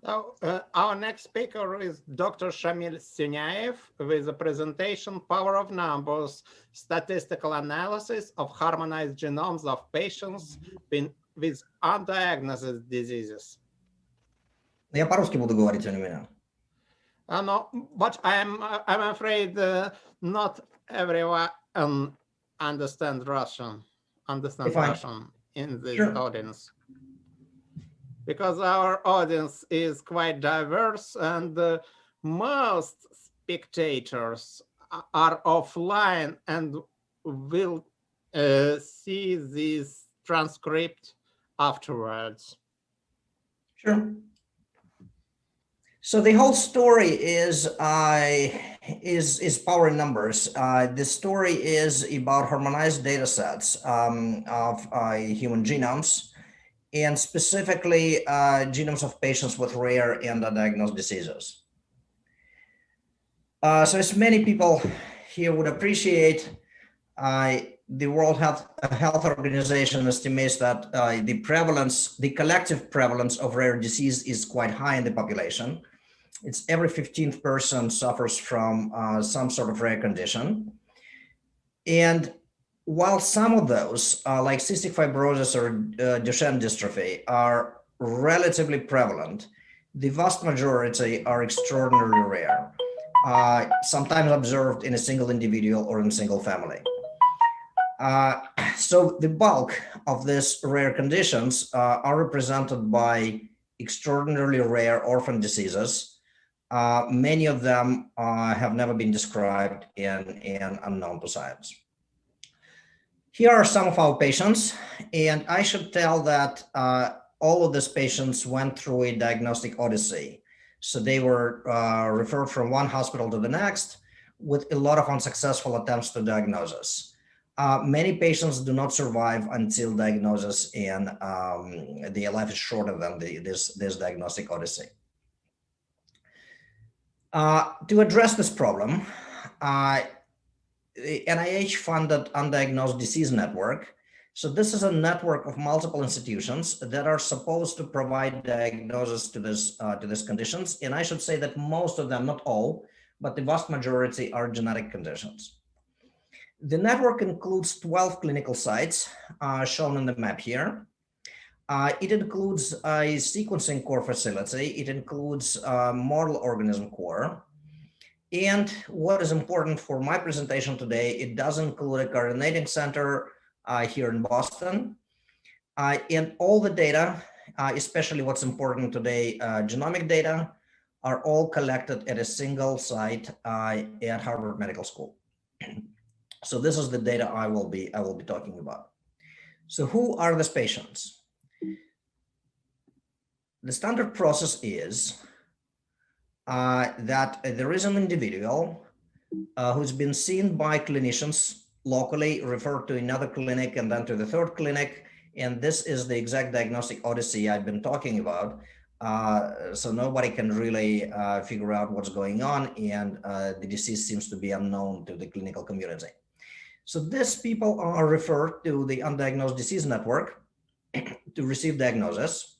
So, our next speaker is Dr. Шамиль Сюняев with a presentation, Power of Numbers, Statistical Analysis of Harmonized Genomes of Patients with Undiagnosed Diseases. Я по-русски буду говорить, а не меня. No, but I'm afraid not everyone understands Russian in this audience. Because our audience is quite diverse and most spectators are offline and will see this transcript afterwards. Sure. So the whole story is power in numbers. The story is about harmonized data sets of human genomes, and specifically genomes of patients with rare and undiagnosed diseases. So as many people here would appreciate, the World Health Organization estimates that the collective prevalence of rare disease is quite high in the population. It's every 15th person suffers from some sort of rare condition. And while some of those, like cystic fibrosis or Duchenne dystrophy, are relatively prevalent, the vast majority are extraordinarily rare, sometimes observed in a single individual or in a single family. So the bulk of these rare conditions are represented by extraordinarily rare orphan diseases. Many of them have never been described and unknown to science. Here are some of our patients, and I should tell that all of these patients went through a diagnostic odyssey. So they were referred from one hospital to the next with a lot of unsuccessful attempts to diagnosis. Many patients do not survive until diagnosis, and their life is shorter than this diagnostic odyssey. To address this problem, the NIH-funded Undiagnosed Disease Network. So this is a network of multiple institutions that are supposed to provide diagnosis to these conditions. And I should say that most of them, not all, but the vast majority are genetic conditions. The network includes 12 clinical sites shown on the map here. It includes a sequencing core facility. It includes a model organism core. And what is important for my presentation today, it does include a coordinating center here in Boston. And all the data, especially what's important today, genomic data, are all collected at a single site at Harvard Medical School. So this is the data I will be talking about. So who are these patients? The standard process is that there is an individual who's been seen by clinicians locally, referred to another clinic, and then to the third clinic. And this is the exact diagnostic odyssey I've been talking about. So nobody can really figure out what's going on, and the disease seems to be unknown to the clinical community. So these people are referred to the Undiagnosed Disease Network to receive diagnosis.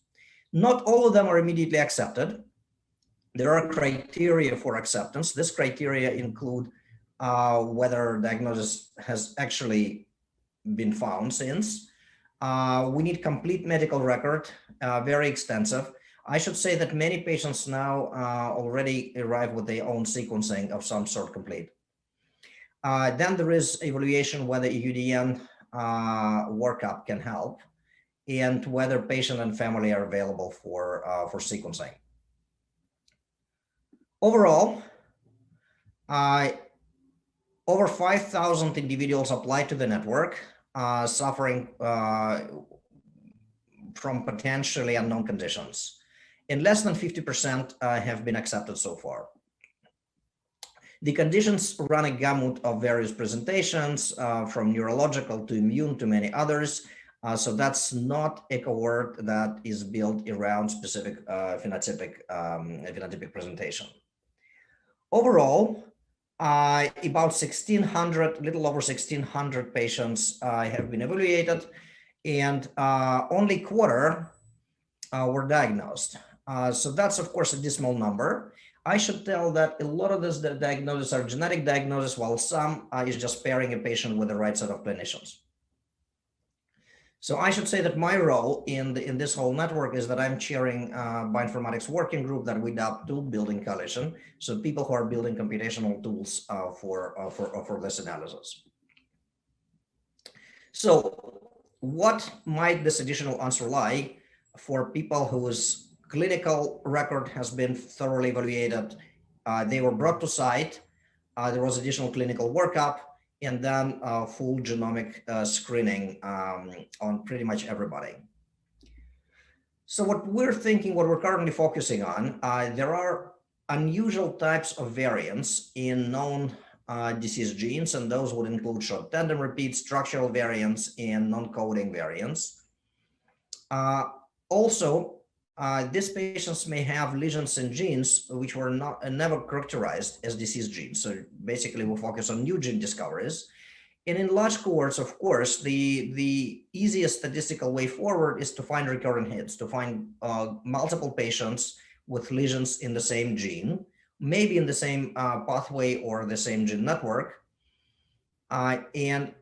Not all of them are immediately accepted. There are criteria for acceptance. This criteria include whether diagnosis has actually been found since. We need complete medical record, very extensive. I should say that many patients now already arrive with their own sequencing of some sort complete. Then there is evaluation whether UDN workup can help, and whether patient and family are available for sequencing. Overall, over 5,000 individuals applied to the network, suffering from potentially unknown conditions, and less than 50% have been accepted so far. The conditions run a gamut of various presentations, from neurological to immune to many others. So that's not a cohort that is built around specific phenotypic presentation. Overall, about 1,600, little over 1,600 patients have been evaluated, and only a quarter were diagnosed. So that's, of course, a dismal number. I should tell that a lot of these diagnoses are genetic diagnoses, while some is just pairing a patient with the right set of clinicians. So I should say that my role in this whole network is that I'm chairing bioinformatics working group that we dubbed Tool Building Coalition. So people who are building computational tools for this analysis. So what might this additional answer lie for people whose clinical record has been thoroughly evaluated? They were brought to site, there was additional clinical workup, and then full genomic screening on pretty much everybody. So what we're thinking, what we're currently focusing on, there are unusual types of variants in known disease genes, and those would include short tandem repeats, structural variants, and non-coding variants. Also, these patients may have lesions in genes which were never characterized as disease genes. So basically, we'll focus on new gene discoveries. And in large cohorts, of course, the easiest statistical way forward is to find recurrent hits, to find multiple patients with lesions in the same gene, maybe in the same pathway or the same gene network, and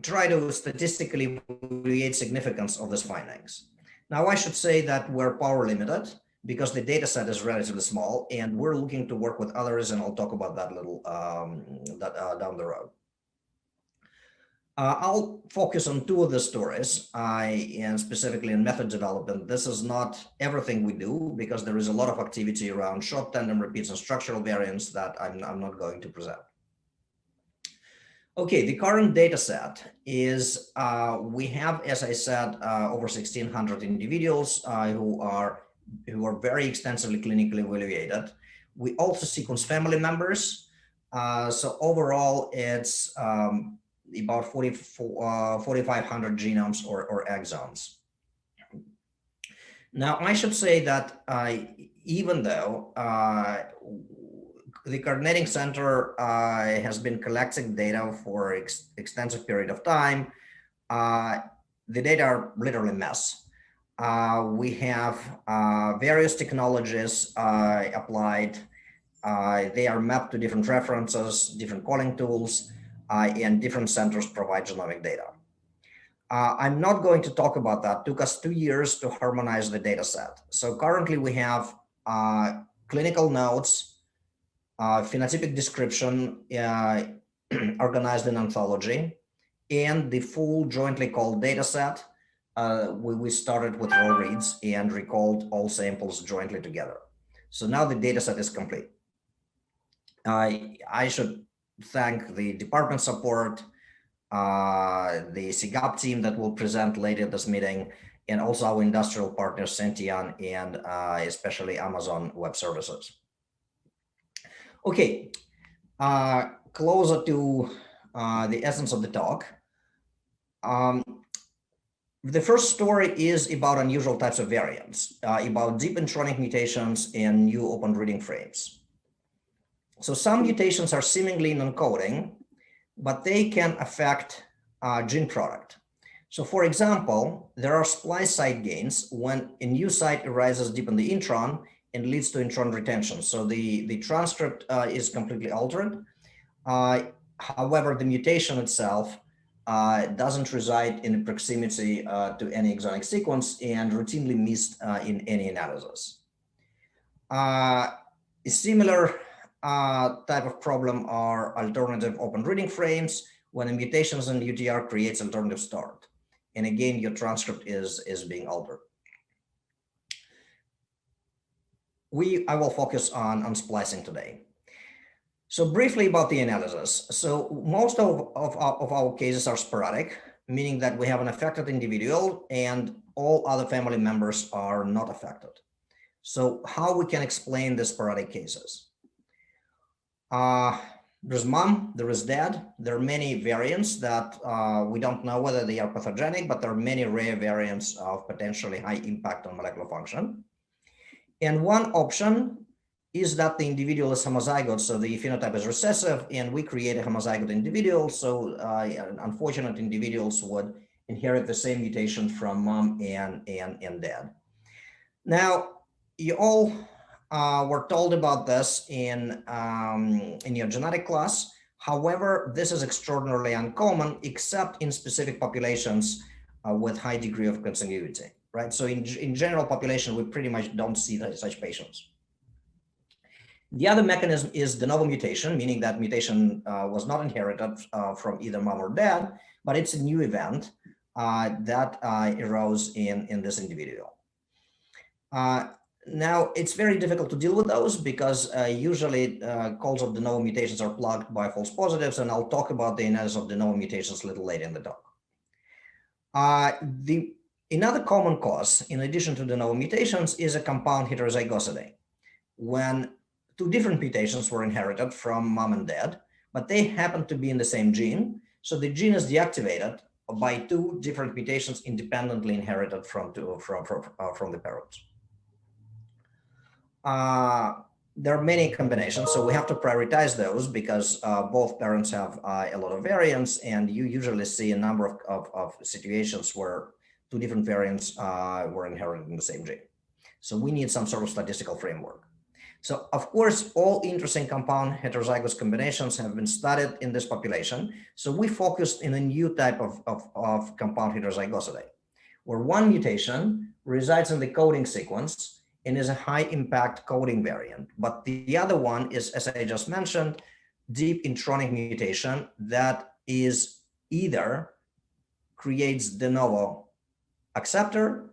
try to statistically evaluate significance of these findings. Now, I should say that we're power limited because the data set is relatively small, and we're looking to work with others, and I'll talk about that a little down the road. I'll focus on two of the stories, and specifically in method development. This is not everything we do because there is a lot of activity around short tandem repeats and structural variants that I'm not going to present. Okay, the current data set is, we have, as I said, over 1,600 individuals who are very extensively clinically evaluated. We also sequence family members. So overall, it's about 4,500 genomes or exons. Now, I should say that even though the Coordinating Center has been collecting data for extensive period of time, the data are literally a mess. We have various technologies applied. They are mapped to different references, different calling tools, and different centers provide genomic data. I'm not going to talk about that. It took us 2 years to harmonize the data set. So currently we have clinical notes, phenotypic description organized in anthology, and the full jointly called data set. We started with raw reads and recalled all samples jointly together. So now the data set is complete. I should thank the department support, the SIGAP team that will present later this meeting, and also our industrial partners, Sentian, and especially Amazon Web Services. Okay, closer to the essence of the talk. The first story is about unusual types of variants, about deep intronic mutations and new open reading frames. So some mutations are seemingly non-coding, but they can affect gene product. So for example, there are splice site gains when a new site arises deep in the intron and leads to intron retention. So the transcript is completely altered. However, the mutation itself doesn't reside in the proximity to any exonic sequence and routinely missed in any analysis. A similar type of problem are alternative open reading frames when a mutations in UTR creates alternative start. And again, your transcript is being altered. I will focus on splicing today. So briefly about the analysis. So most of our cases are sporadic, meaning that we have an affected individual and all other family members are not affected. So how we can explain the sporadic cases? There's mom, there is dad. There are many variants that we don't know whether they are pathogenic, but there are many rare variants of potentially high impact on molecular function. And one option is that the individual is homozygote, so the phenotype is recessive, and we create a homozygote individual, so unfortunate individuals would inherit the same mutation from mom and dad. Now, you all were told about this in your genetic class. However, this is extraordinarily uncommon, except in specific populations with high degree of consanguinity, right? So in general population, we pretty much don't see such patients. The other mechanism is de novo mutation, meaning that mutation was not inherited from either mom or dad, but it's a new event that arose in this individual. Now, it's very difficult to deal with those because usually calls of de novo mutations are plugged by false positives, and I'll talk about the analysis of de novo mutations a little later in the talk. Another common cause, in addition to de novo mutations, is a compound heterozygosity, when two different mutations were inherited from mom and dad, but they happen to be in the same gene. So the gene is deactivated by two different mutations independently inherited from the parents. There are many combinations, so we have to prioritize those because both parents have a lot of variants, and you usually see a number of situations where two different variants were inherited in the same gene. So we need some sort of statistical framework. So of course, all interesting compound heterozygous combinations have been studied in this population. So we focused in a new type of compound heterozygosity, where one mutation resides in the coding sequence and is a high impact coding variant. But the other one is, as I just mentioned, deep intronic mutation that is either creates de novo acceptor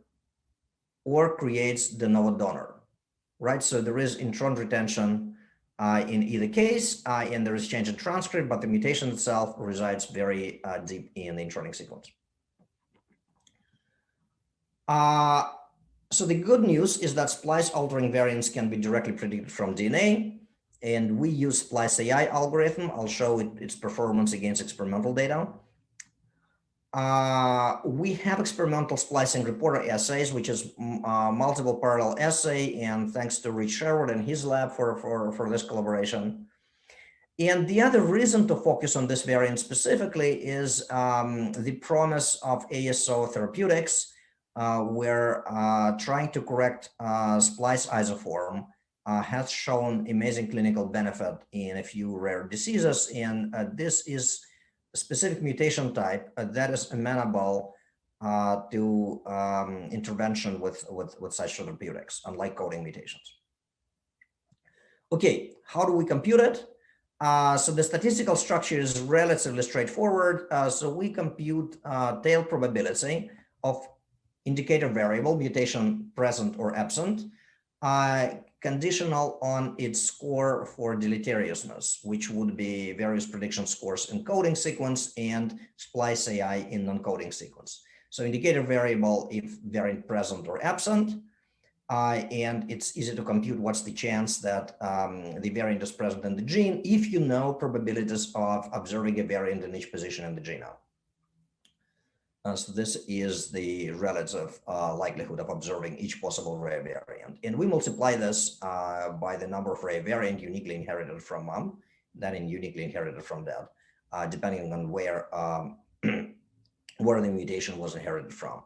or creates de novo donor, right? So there is intron retention in either case, and there is change in transcript, but the mutation itself resides very deep in the intronic sequence. So the good news is that splice altering variants can be directly predicted from DNA, and we use splice AI algorithm. I'll show its performance against experimental data. We have experimental splicing reporter assays, which is multiple parallel assay, and thanks to Rich Sherwood and his lab for this collaboration. And the other reason to focus on this variant specifically is the promise of ASO therapeutics, where trying to correct splice isoform has shown amazing clinical benefit in a few rare diseases. And this is a specific mutation type that is amenable to intervention with such therapeutics, unlike coding mutations. Okay, how do we compute it? So the statistical structure is relatively straightforward. So we compute tail probability of indicator variable, mutation present or absent, conditional on its score for deleteriousness, which would be various prediction scores in coding sequence and splice AI in non-coding sequence. So indicator variable if variant present or absent, and it's easy to compute what's the chance that the variant is present in the gene if you know probabilities of observing a variant in each position in the genome. So this is the relative likelihood of observing each possible rare variant. And we multiply this by the number of rare variant uniquely inherited from mom, then uniquely inherited from dad, depending on where the mutation was inherited from.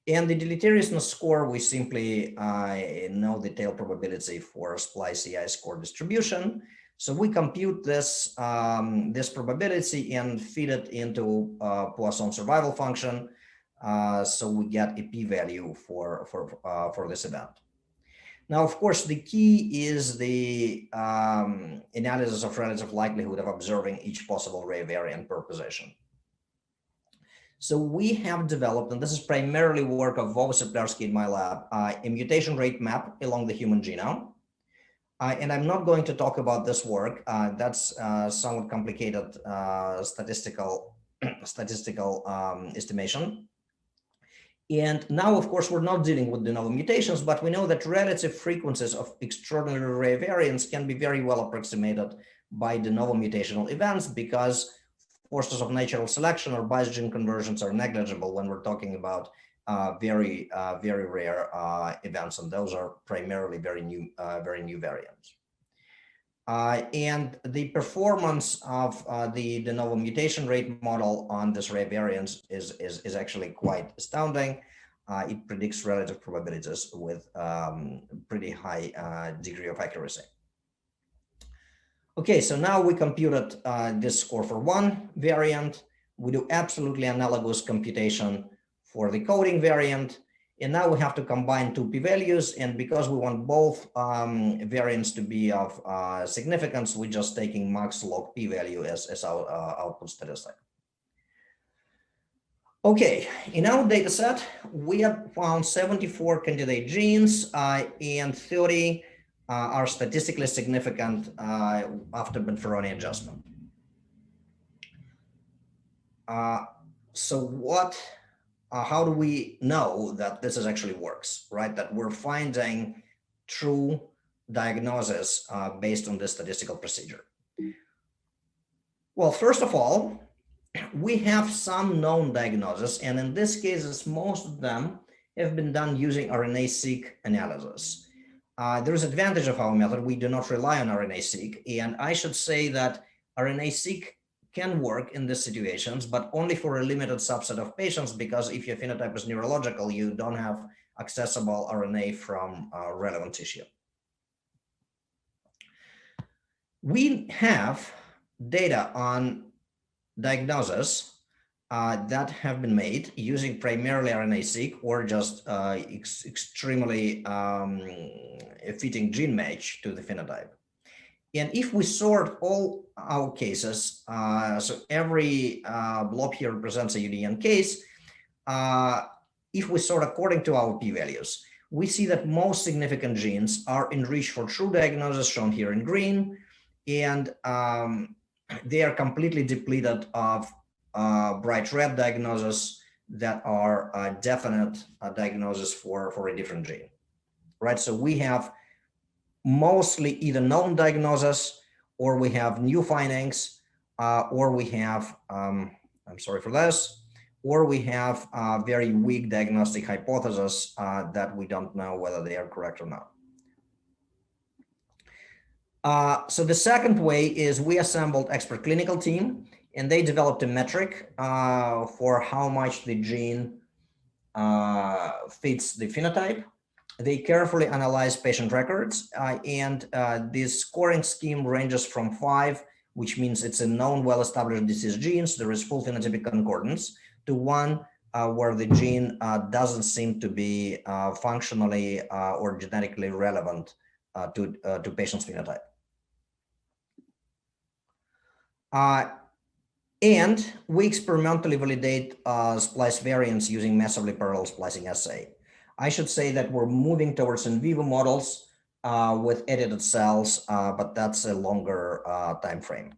And the deleteriousness score, we simply know the tail probability for splice AI score distribution. So we compute this this probability and feed it into Poisson survival function. So we get a p-value for this event. Now, of course, the key is the analysis of relative likelihood of observing each possible rare variant per position. So we have developed, and this is primarily work of Vova Seplersky in my lab, a mutation rate map along the human genome. And I'm not going to talk about this work. That's somewhat complicated statistical estimation. And now, of course, we're not dealing with de novo mutations, but we know that relative frequencies of extraordinary rare variants can be very well approximated by de novo mutational events because forces of natural selection or biased gene conversions are negligible when we're talking about very rare events, and those are primarily very new variants. And the performance of the de novo mutation rate model on this rare variants is actually quite astounding. it predicts relative probabilities with pretty high degree of accuracy. Okay, so now we computed this score for one variant. We do absolutely analogous computation for the coding variant. And now we have to combine two p-values. And because we want both variants to be of significance, we're just taking max log p-value as our output statistic. Okay, in our data set, we have found 74 candidate genes and 30 are statistically significant after Benferroni adjustment. So how do we know that this actually works, right? That we're finding true diagnosis based on this statistical procedure. Well, first of all, we have some known diagnoses, and in this case, most of them have been done using RNA-seq analysis. There is advantage of our method. We do not rely on RNA-seq, and I should say that RNA-seq can work in these situations, but only for a limited subset of patients, because if your phenotype is neurological, you don't have accessible RNA from relevant tissue. We have data on diagnoses that have been made using primarily RNA-seq or just extremely fitting gene match to the phenotype. And if we sort all our cases, so every blob here represents a UDN case, if we sort according to our p-values, we see that most significant genes are enriched for true diagnosis, shown here in green, and they are completely depleted of bright red diagnoses that are definite diagnosis for a different gene, right? So we have mostly either known diagnosis, or we have new findings, or we have, I'm sorry for this, or we have very weak diagnostic hypotheses that we don't know whether they are correct or not. So the second way is we assembled expert clinical team, and they developed a metric for how much the gene fits the phenotype. They carefully analyze patient records, and this scoring scheme ranges from 5, which means it's a known well-established disease genes, there is full phenotypic concordance, to 1 where the gene doesn't seem to be functionally or genetically relevant to patient's phenotype. And we experimentally validate splice variants using massively parallel splicing assay. I should say that we're moving towards in vivo models with edited cells, but that's a longer time frame.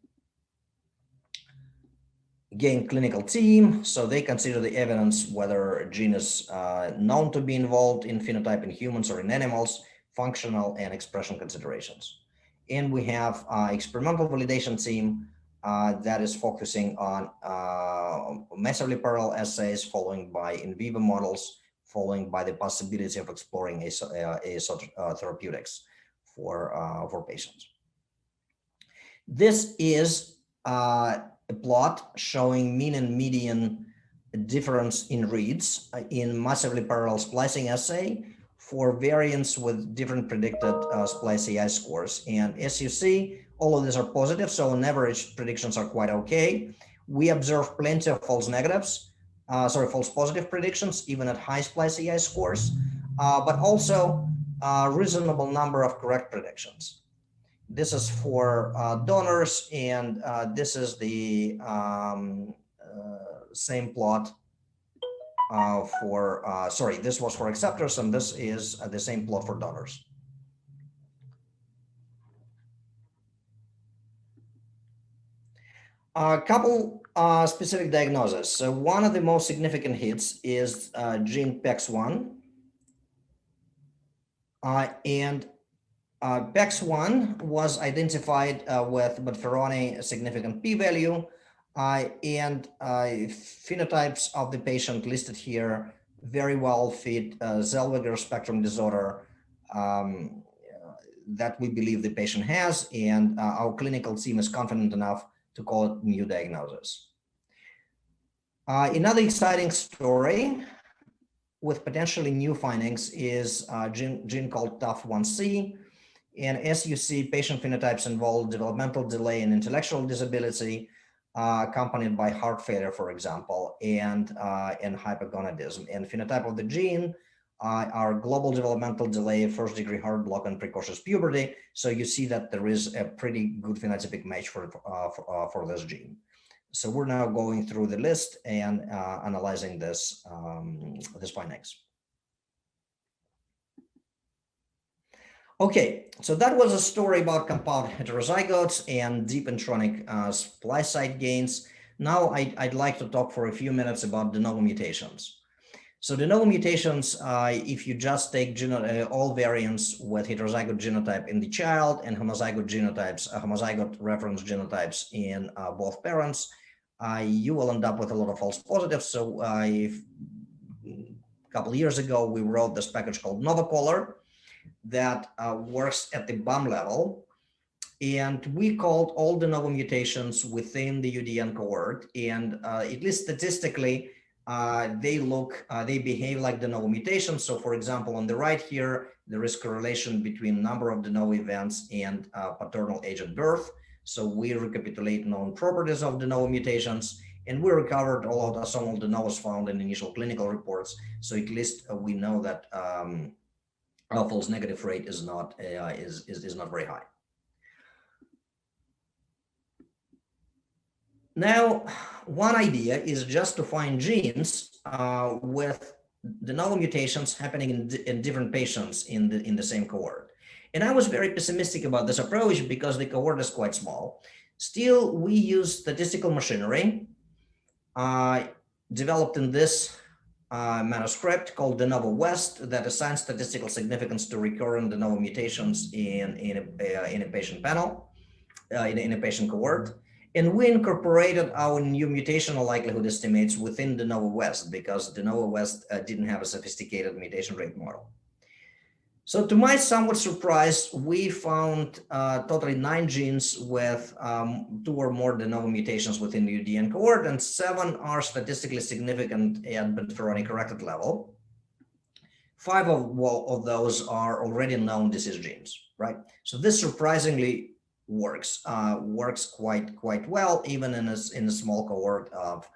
Again, clinical team, so they consider the evidence whether a gene is known to be involved in phenotype in humans or in animals, functional and expression considerations. And we have experimental validation team that is focusing on massively parallel assays, following by in vivo models, following by the possibility of exploring therapeutics for patients. This is a plot showing mean and median difference in reads in massively parallel splicing assay for variants with different predicted splice AI scores. And as you see, all of these are positive, so on average predictions are quite okay. We observe plenty of false negatives, false positive predictions, even at high splice AI scores, but also a reasonable number of correct predictions. This is for donors, and this is the same plot this was for acceptors, and this is the same plot for donors. A couple specific diagnoses. So one of the most significant hits is gene PEX1. And PEX1 was identified with Benferroni significant p-value, and phenotypes of the patient listed here very well fit Zellweger spectrum disorder that we believe the patient has, and our clinical team is confident enough to call it new diagnosis. Another exciting story with potentially new findings is a gene called TUF1C. And as you see, patient phenotypes involve developmental delay and intellectual disability, accompanied by heart failure, for example, and hypogonadism. And phenotype of the gene are global developmental delay, first-degree heart block, and precocious puberty. So you see that there is a pretty good phenotypic match for this gene. So we're now going through the list and analyzing this findings. Okay, so that was a story about compound heterozygotes and deep intronic splice site gains. Now I'd like to talk for a few minutes about de novo mutations. So de novo mutations, if you just take all variants with heterozygote genotype in the child and homozygote genotypes, homozygote reference genotypes in both parents, you will end up with a lot of false positives. So a couple of years ago, we wrote this package called NovaColor that works at the BAM level. And we called all de novo mutations within the UDN cohort. And at least statistically, they behave like de novo mutations. So for example, on the right here, there is correlation between number of de novo events and paternal age at birth. So we recapitulate known properties of de novo mutations, and we recovered all of the autosomal de novos found in initial clinical reports. So at least we know that our false negative rate is not very high. Now, one idea is just to find genes with de novo mutations happening in different patients in the same cohort. And I was very pessimistic about this approach because the cohort is quite small. Still, we use statistical machinery developed in this manuscript called de novo West that assigns statistical significance to recurrent de novo mutations in a patient panel, in a patient cohort. And we incorporated our new mutational likelihood estimates within de novo West because de novo West didn't have a sophisticated mutation rate model. So to my somewhat surprise, we found totally 9 genes with 2 or more de novo mutations within the UDN cohort, and 7 are statistically significant at Benferroni corrected level. 5 of those are already known disease genes, right? So this surprisingly works quite well, even in a small cohort of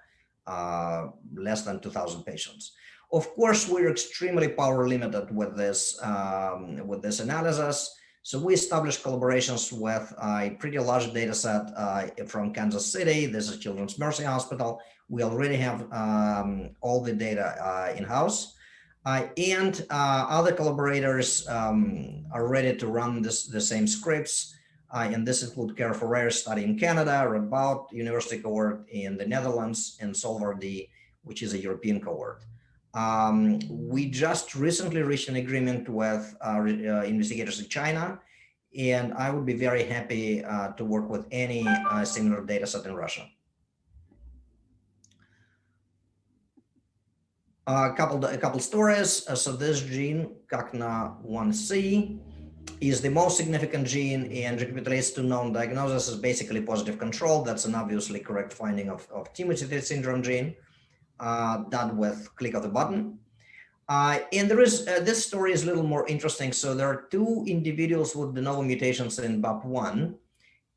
less than 2,000 patients. Of course, we're extremely power limited with this analysis. So we established collaborations with a pretty large data set from Kansas City. This is Children's Mercy Hospital. We already have all the data in-house. And other collaborators are ready to run the same scripts. And this includes Care for Rare study in Canada, Radboud University cohort in the Netherlands, and Solvar-D, which is a European cohort. We just recently reached an agreement with investigators in China, and I would be very happy to work with any similar data set in Russia. A couple stories. So this gene, CACNA1C, is the most significant gene and recapitulates to known diagnosis as basically positive control. That's an obviously correct finding of Timothy syndrome gene. Done with click of the button. And there is, this story is a little more interesting. So there are 2 individuals with de novo mutations in BAP1,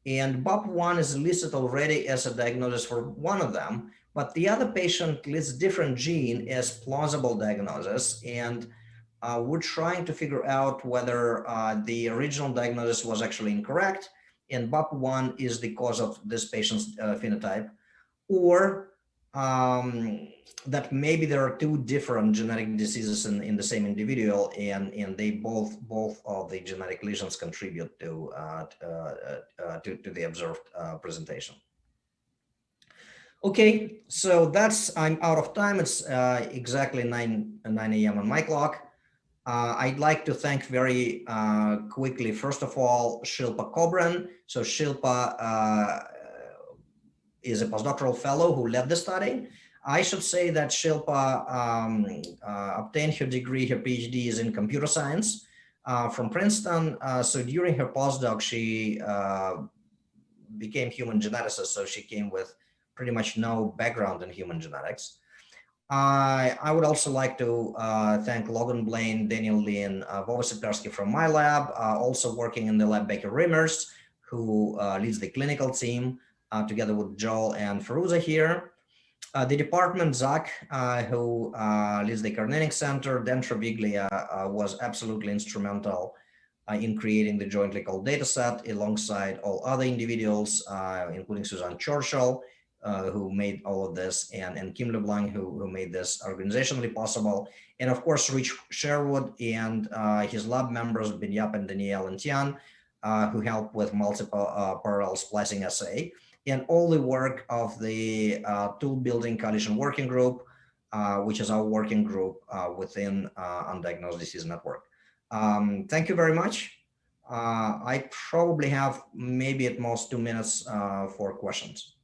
and BAP1 is listed already as a diagnosis for one of them, but the other patient lists different gene as plausible diagnosis. And we're trying to figure out whether the original diagnosis was actually incorrect, and BAP1 is the cause of this patient's phenotype, or that maybe there are 2 different genetic diseases in the same individual, and they both of the genetic lesions contribute to the observed presentation. Okay, so that's, I'm out of time. It's exactly 9 a.m. on my clock. I'd like to thank very quickly, first of all, Shilpa Kobran. So Shilpa is a postdoctoral fellow who led the study. I should say that Shilpa obtained her degree, her PhD is in computer science from Princeton. So during her postdoc, she became human geneticist. So she came with pretty much no background in human genetics. I would also like to thank Logan Blaine, Daniel Lin, Vova Sipersky from my lab, also working in the lab Baker Rimmers, who leads the clinical team, together with Joel and Feruza here. The department, Zach, who leads the Carnetic Center, Dan Travaglia was absolutely instrumental in creating the jointly called dataset alongside all other individuals, including Suzanne Churchill, who made all of this, and Kim LeBlanc, who made this organizationally possible. And of course, Rich Sherwood and his lab members, Binyap and Danielle and Tian, who helped with multiple parallel splicing assay, and all the work of the tool building coalition working group, which is our working group within Undiagnosed Disease Network. Thank you very much. I probably have maybe at most 2 minutes for questions.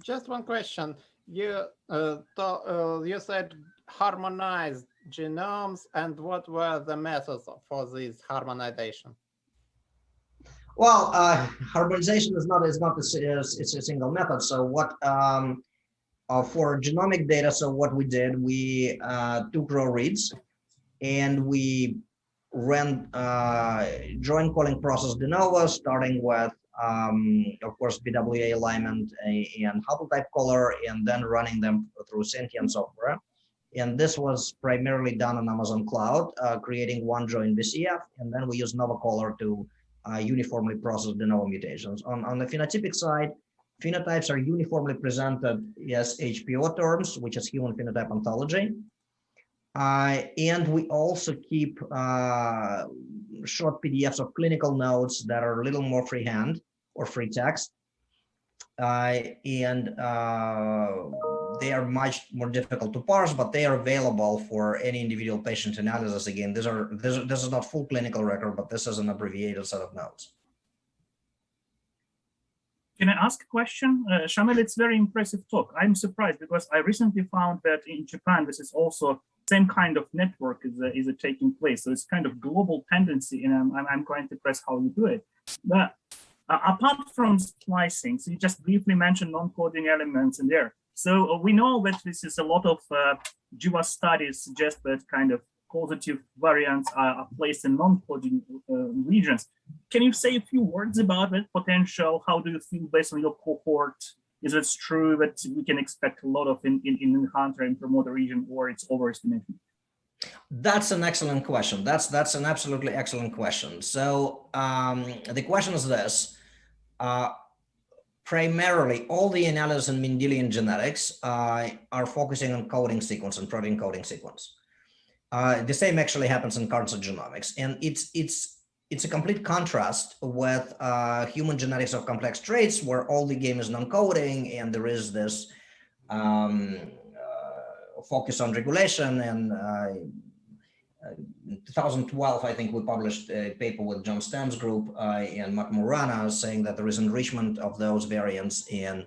Just one question. You said harmonized genomes, and what were the methods for this harmonization? Well, harmonization is not it's a single method. So what for genomic data, so what we did, we took raw reads and we ran join calling process de novo, starting with of course BWA alignment and haplotype caller, and then running them through sentient software. And this was primarily done on Amazon Cloud, creating one join VCF, and then we use Nova caller to uniformly process de novo mutations. On the phenotypic side, phenotypes are uniformly presented as HPO terms, which is human phenotype ontology. And we also keep short PDFs of clinical notes that are a little more freehand or free text. They are much more difficult to parse, but they are available for any individual patient analysis. Again, this is not full clinical record, but this is an abbreviated set of notes. Can I ask a question? Shamil, it's very impressive talk. I'm surprised because I recently found that in Japan, this is also same kind of network is taking place. So it's kind of global tendency, and I'm quite impressed how you do it. But apart from splicing, so you just briefly mentioned non-coding elements in there. So we know that this is a lot of GWAS studies suggest that kind of causative variants are placed in non-coding regions. Can you say a few words about that potential? How do you feel based on your cohort? Is it true that we can expect a lot of in hunter and promoter region, or it's overestimated? That's an excellent question. That's an absolutely excellent question. So the question is this. Primarily, all the analysis in Mendelian genetics are focusing on coding sequence and protein coding sequence. The same actually happens in cancer genomics, and it's a complete contrast with human genetics of complex traits, where all the game is non-coding, and there is this focus on regulation. And in 2012, I think we published a paper with John Stam's group and Matt Murana saying that there is enrichment of those variants in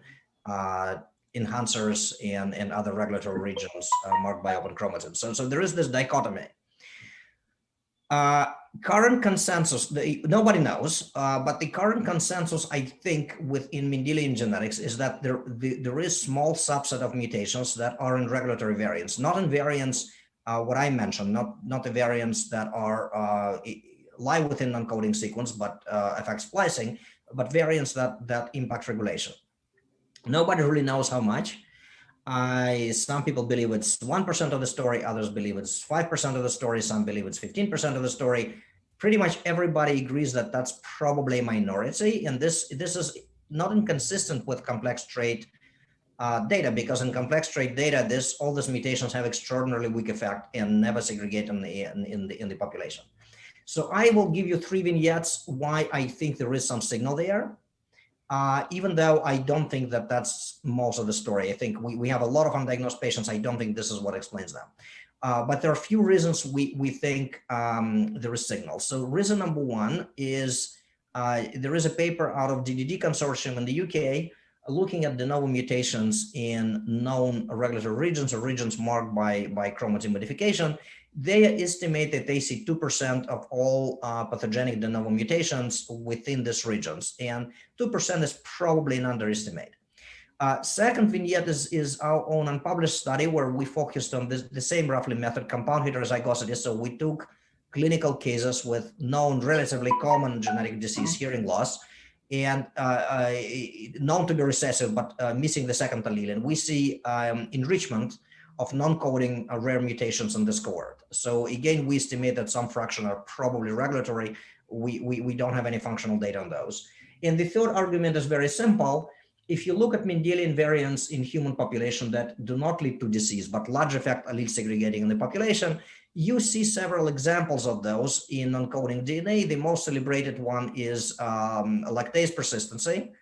enhancers and other regulatory regions marked by open chromatin. So there is this dichotomy. Current consensus, nobody knows, but the current consensus, I think, within Mendelian genetics is that there is small subset of mutations that are in regulatory variants, not in variants what I mentioned, not the variants that are lie within non-coding sequence but affect splicing, but variants that impact regulation. Nobody really knows how much. Some people believe it's 1% of the story, others believe it's 5% of the story, some believe it's 15% of the story. Pretty much everybody agrees that that's probably a minority, and this is not inconsistent with complex trait data, because in complex trait data, all these mutations have extraordinarily weak effect and never segregate in the population. So I will give you 3 vignettes why I think there is some signal there. Even though I don't think that that's most of the story. I think we have a lot of undiagnosed patients. I don't think this is what explains them. But there are a few reasons we think there is signal. So reason number one is there is a paper out of DDD consortium in the UK looking at de novo mutations in known regulatory regions or regions marked by chromatin modification. They estimate that they see 2% of all pathogenic de novo mutations within these regions, and 2% is probably an underestimate. Second vignette is our own unpublished study where we focused on the same roughly method, compound heterozygosity. So we took clinical cases with known relatively common genetic disease, hearing loss, and known to be recessive, but missing the second allele. And we see enrichment of non-coding rare mutations in this cohort. So again, we estimate that some fraction are probably regulatory. We don't have any functional data on those. And the third argument is very simple. If you look at Mendelian variants in human population that do not lead to disease, but large effect allele segregating in the population, you see several examples of those in non-coding DNA. The most celebrated one is lactase persistency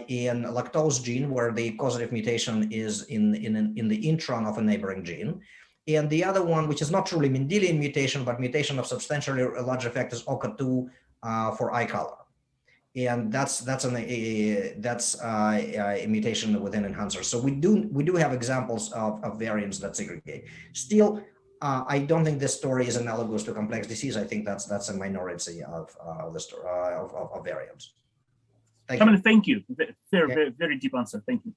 in lactose gene, where the causative mutation is in the intron of a neighboring gene. And the other one, which is not truly Mendelian mutation, but mutation of substantially large effect, is OCA2 for eye color. And that's a mutation within enhancers. So we do have examples of variants that segregate. Still, I don't think this story is analogous to complex disease. I think that's a minority of the story of variants. Thank you. Very deep answer. Thank you.